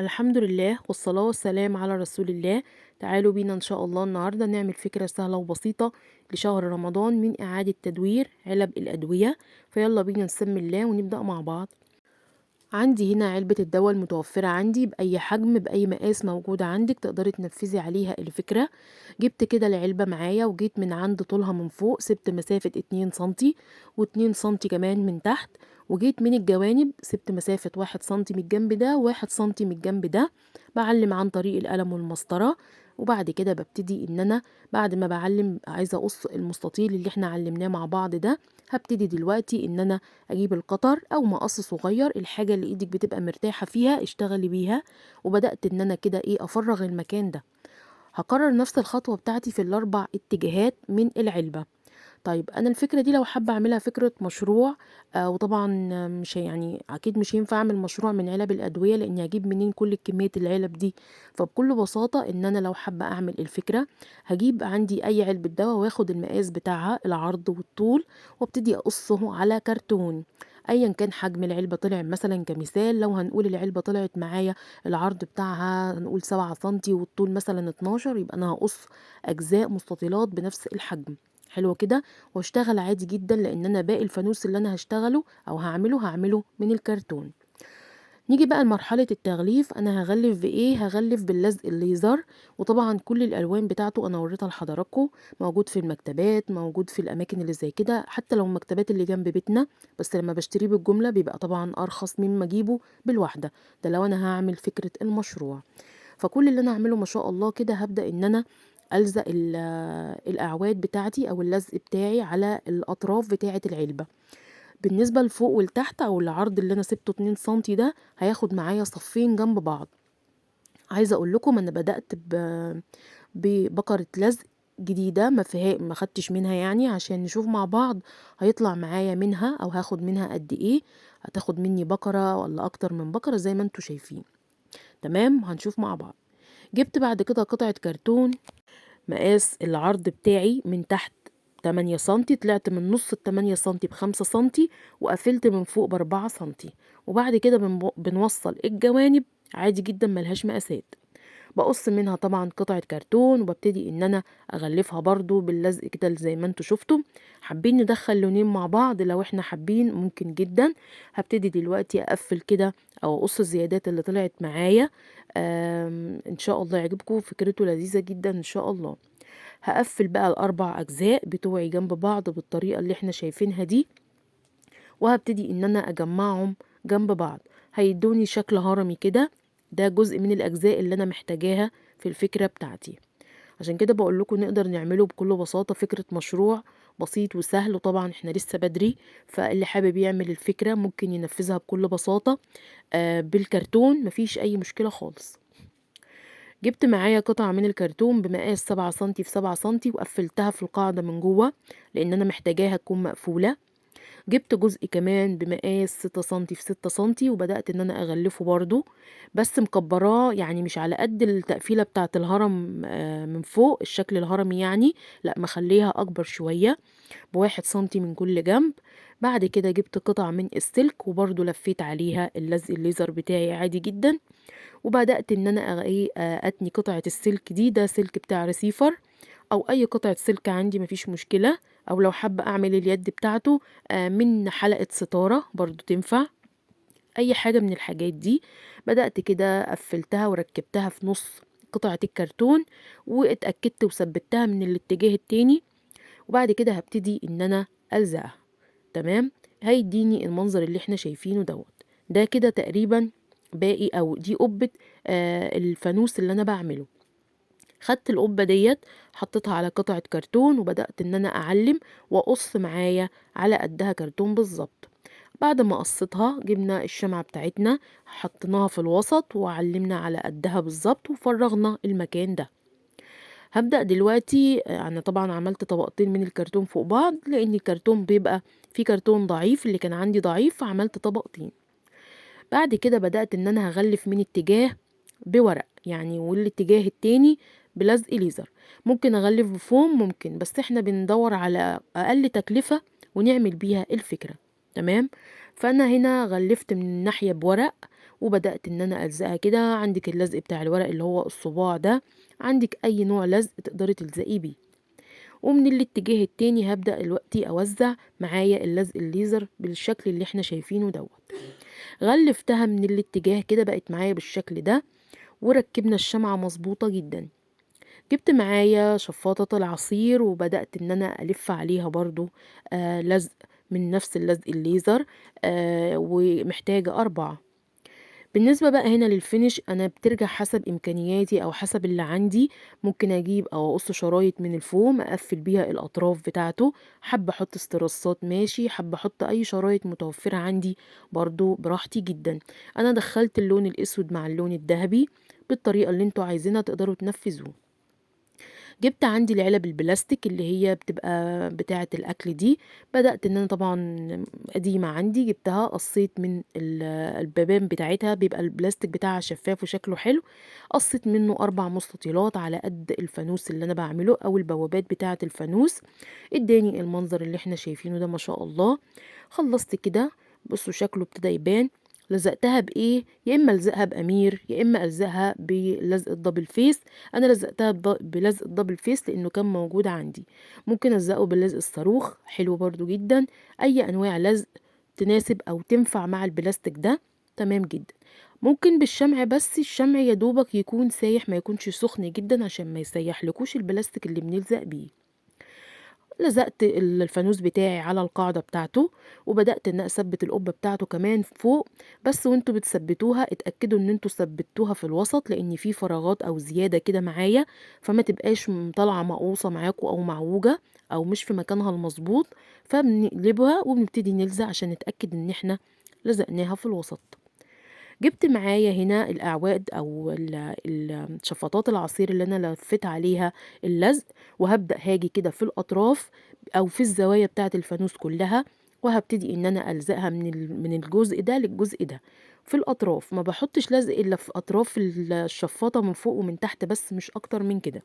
الحمد لله والصلاة والسلام على رسول الله. تعالوا بينا إن شاء الله النهاردة نعمل فكرة سهلة وبسيطة لشهر رمضان من إعادة تدوير علب الأدوية. فيلا بينا نسمي الله ونبدأ مع بعض. عندي هنا علبة الدواء المتوفرة عندي بأي حجم بأي مقاس موجودة عندك تقدري تنفذي عليها الفكرة. جبت كده العلبة معايا وجيت من عند طولها من فوق سبت مسافة 2 سنتي و2 سنتي كمان من تحت، وجيت من الجوانب سبت مسافة 1 سنتي من الجنب ده و1 سنتي من الجنب ده. بعلم عن طريق القلم والمسطرة، وبعد كده ببتدي ان انا بعد ما بعلم عايزة اقص المستطيل اللي احنا علمناه مع بعض ده. هبتدي دلوقتي ان انا اجيب القطر او مقص صغير، الحاجه اللي ايدك بتبقى مرتاحه فيها اشتغلي بيها. وبدات ان انا كده افرغ المكان ده. هكرر نفس الخطوه بتاعتي في الاربع اتجاهات من العلبه. طيب أنا الفكرة دي لو حابة أعملها فكرة مشروع، وطبعًا مش يعني أكيد مش هينفع أعمل مشروع من علب الأدوية، لإني هاجيب منين كل كمية العلب دي؟ فبكل بساطة إن أنا لو حابة أعمل الفكرة، هاجيب عندي أي علبة دوا وآخد المقاس بتاعها العرض والطول، وابتدي أقصه على كرتون. أيًا كان حجم العلبة طلع مثلًا كمثال، لو هنقول العلبة طلعت معايا العرض بتاعها هنقول 7 سنتي والطول مثلًا 12، يبقى أنا هاقص أجزاء مستطيلات بنفس الحجم. حلو كده. واشتغل عادي جدا لان انا باقي الفانوس اللي انا هشتغله او هعمله من الكرتون. نيجي بقى لمرحلة التغليف، انا هغلف بايه؟ هغلف باللزق الليزر. وطبعا كل الالوان بتاعته انا وريتها لحضراتكم، موجود في المكتبات، موجود في الاماكن اللي زي كده، حتى لو المكتبات اللي جنب بيتنا. بس لما بشتريه بالجملة بيبقى طبعا ارخص مما اجيبه بالواحدة. ده لو انا هعمل فكرة المشروع. فكل اللي انا اعمله ما شاء الله كده هبدأ ان انا ألزق الأعواد بتاعتي أو اللزق بتاعي على الأطراف بتاعة العلبة. بالنسبة لفوق ولتحت أو العرض اللي أنا سبته 2 سنتي ده هياخد معايا صفين جنب بعض. عايزة أقول لكم أنا بدأت ببقرة لزق جديدة ما خدتش منها يعني عشان نشوف مع بعض هيطلع معايا منها أو هاخد منها قد إيه. هتاخد مني بقرة ولا أكتر من بقرة زي ما انتوا شايفين. تمام، هنشوف مع بعض. جبت بعد كده قطعة كرتون مقاس العرض بتاعي من تحت 8 سنتي، طلعت من نص ال8 سنتي ب5 سنتي، وقفلت من فوق ب4 سنتي. وبعد كده بنوصل الجوانب عادي جدا ملهاش مقاسات. بقص منها طبعا قطعة كرتون وببتدي ان انا اغلفها برضو باللزق كده زي ما انتوا شفتوا. حابين ندخل لونين مع بعض، لو احنا حابين ممكن جدا. هبتدي دلوقتي اقفل كده او اقص الزيادات اللي طلعت معايا. ان شاء الله يعجبكم، فكرته لذيذة جدا ان شاء الله. هقفل بقى الاربع اجزاء بتوعي جنب بعض بالطريقة اللي احنا شايفينها دي، وهبتدي ان انا اجمعهم جنب بعض. هيدوني شكل هرمي كده. ده جزء من الاجزاء اللي انا محتاجاها في الفكرة بتاعتي. عشان كده بقول لكم نقدر نعمله بكل بساطة، فكرة مشروع بسيط وسهل، وطبعا احنا لسه بدري. فاللي حابب يعمل الفكرة ممكن ينفذها بكل بساطة. بالكرتون مفيش اي مشكلة خالص. جبت معايا قطعة من الكرتون بمقاس 7 سنتي في 7 سنتي وقفلتها في القاعدة من جوه، لان انا محتاجاها تكون مقفولة. جبت جزء كمان بمقاس 6 سنتي في 6 سنتي وبدأت ان انا اغلفه برضو، بس مكبراه يعني مش على قد التقفيلة بتاعة الهرم من فوق الشكل الهرمي يعني. لا، مخليها اكبر شوية ب1 سنتي من كل جنب. بعد كده جبت قطع من السلك وبرضو لفيت عليها اللزق الليزر بتاعي عادي جدا. وبدأت ان انا اتني قطعة السلك دي، ده سلك بتاع ريسيفر او اي قطعة سلك عندي مفيش مشكلة. او لو حابة اعمل اليد بتاعته من حلقة ستارة برضو تنفع، اي حاجة من الحاجات دي. بدأت كده قفلتها وركبتها في نص قطعة الكرتون، واتأكدت وثبتها من الاتجاه التاني. وبعد كده هبتدي ان انا ألزقها. تمام. هيديني المنظر اللي احنا شايفينه دوت. ده كده تقريبا باقي او دي قبة الفانوس اللي انا بعمله. خدت القبة ديت حطيتها على قطعة كرتون وبدأت ان انا اعلم واقص معايا على قدها كرتون بالظبط. بعد ما قصيتها جبنا الشمعة بتاعتنا حطيناها في الوسط وعلمنا على قدها بالظبط وفرغنا المكان ده. هبدأ دلوقتي انا طبعا عملت طبقتين من الكرتون فوق بعض، لان الكرتون بيبقى في كرتون ضعيف اللي كان عندي ضعيف فعملت طبقتين. بعد كده بدأت ان انا هغلف من اتجاه بورق يعني، والاتجاه التاني بلزق ليزر. ممكن اغلف بفوم ممكن، بس احنا بندور على اقل تكلفة ونعمل بيها الفكرة. تمام. فانا هنا غلفت من ناحية بورق وبدأت إن أنا ألزقها كده. عندك اللزق بتاع الورق اللي هو الصباع ده، عندك أي نوع لزق تقدري تلزقيه بيه. ومن الاتجاه التاني هبدأ دلوقتي أوزع معايا اللزق الليزر بالشكل اللي احنا شايفينه دوت. غلفتها من الاتجاه كده بقت معايا بالشكل ده، وركبنا الشمعة مظبوطة جدا. جبت معايا شفاطة العصير وبدأت إن أنا ألف عليها برضو لزق من نفس اللزق الليزر، ومحتاجة 4. بالنسبة بقى هنا للفينش، أنا بترجع حسب إمكانياتي أو حسب اللي عندي. ممكن أجيب أو أقص شرايط من الفوم أقفل بيها الأطراف بتاعته، حابة أحط استرسات ماشي، حابة أحط أي شرايط متوفرة عندي برضو براحتي جدا. أنا دخلت اللون الأسود مع اللون الذهبي بالطريقة اللي انتوا عايزينها تقدروا تنفذوه. جبت عندي العلب البلاستيك اللي هي بتبقى بتاعة الأكل دي، بدأت إن أنا طبعا قديمة عندي جبتها، قصيت من البيبان بتاعتها، بيبقى البلاستيك بتاعها شفاف وشكله حلو. قصيت منه 4 مستطيلات على قد الفانوس اللي أنا بعمله أو البوابات بتاعة الفانوس. اداني المنظر اللي احنا شايفينه ده ما شاء الله. خلصت كده، بصوا شكله ابتدى يبان. لزقتها بايه؟ يا اما الزقها بامير يا اما الزقها بلزق الدبل فيس. انا لزقتها بلزق الدبل فيس لانه كان موجود عندي. ممكن الزقه بلزق الصاروخ، حلو برضو جدا. اي انواع لزق تناسب او تنفع مع البلاستيك ده تمام جدا. ممكن بالشمع، بس الشمع يا دوبك يكون سايح، ما يكونش سخن جدا عشان ما يسيحلكوش البلاستيك اللي بنلزق بيه. لزقت الفانوس بتاعي على القاعدة بتاعته، وبدأت ان اثبت القبة بتاعته كمان فوق. بس وانتوا بتثبتوها اتأكدوا ان انتوا ثبتوها في الوسط، لان في فراغات او زيادة كده معايا، فما تبقاش طالعة مقوصة معاكوا او معوجة او مش في مكانها المظبوط. فبنقلبها وبنبتدي نلزق عشان نتأكد ان احنا لزقناها في الوسط. جبت معايا هنا الأعواد أو شفاطات العصير اللي أنا لفيت عليها اللزق، وهبدأ هاجي كده في الأطراف أو في الزوايا بتاعة الفانوس كلها، وهبتدي إن أنا ألزقها من الجزء ده للجزء ده في الأطراف. ما بحطش لزق إلا في أطراف الشفاطة من فوق ومن تحت بس، مش أكتر من كده.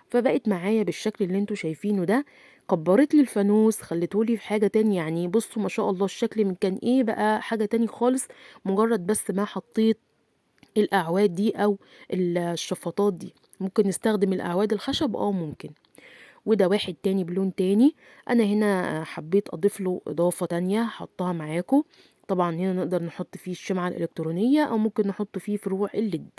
فبقت معايا بالشكل اللي انتوا شايفينه ده. كبرت لي الفانوس، خليتهولي في حاجة تاني. يعني بصوا ما شاء الله الشكل من كان ايه بقى حاجة تاني خالص، مجرد بس ما حطيت الأعواد دي أو الشفاطات دي. ممكن نستخدم الأعواد الخشب، ممكن. وده واحد تاني بلون تاني. أنا هنا حبيت أضيف له إضافة تانية هحطها معاكم. طبعا هنا نقدر نحط فيه الشمعة الإلكترونية أو ممكن نحط فيه فروع الليد.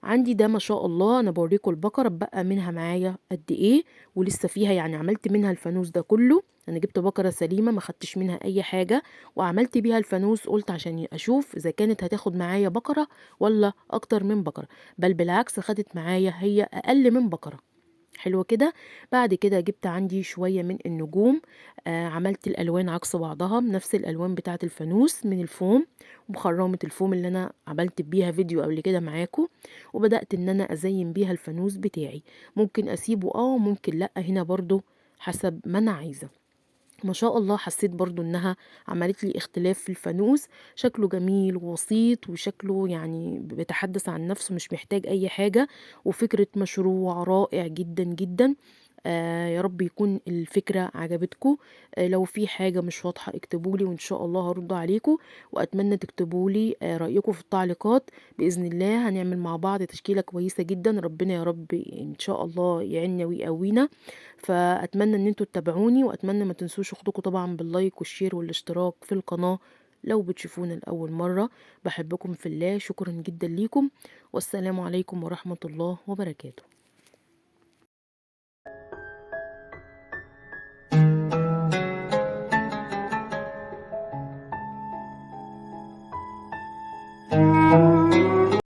عندي ده ما شاء الله، انا بوريكم البقرة بقى منها معايا قد ايه، ولسه فيها. يعني عملت منها الفانوس ده كله. انا جبت بقرة سليمة ما خدتش منها اي حاجة، وعملت بيها الفانوس. قلت عشان اشوف اذا كانت هتاخد معايا بقرة ولا اكتر من بقرة، بل بالعكس خدت معايا هي اقل من بقرة. حلو كده. بعد كده جبت عندي شوية من النجوم. عملت الألوان عكس بعضها بنفس الألوان بتاعة الفانوس من الفوم، وبخرامة الفوم اللي أنا عملت بيها فيديو قبل كده معاكم. وبدأت إن أنا أزين بيها الفانوس بتاعي. ممكن أسيبه ممكن لأ، هنا برضو حسب ما أنا عايزة. ما شاء الله حسيت برضو انها عملت لي اختلاف في الفانوس. شكله جميل وبسيط، وشكله يعني بيتحدث عن نفسه، مش محتاج اي حاجة. وفكرة مشروع رائع جدا جدا. يا رب يكون الفكرة عجبتكم. لو في حاجة مش واضحة اكتبولي وان شاء الله هرد عليكم. واتمنى تكتبولي رأيكم في التعليقات. بإذن الله هنعمل مع بعض تشكيلة كويسة جدا. ربنا يا رب ان شاء الله يعيننا ويقوينا. فأتمنى ان انتوا تتابعوني، وأتمنى ما تنسوش اخدكم طبعا باللايك والشير والاشتراك في القناة لو بتشوفونا لأول مرة. بحبكم في الله، شكرا جدا ليكم، والسلام عليكم ورحمة الله وبركاته.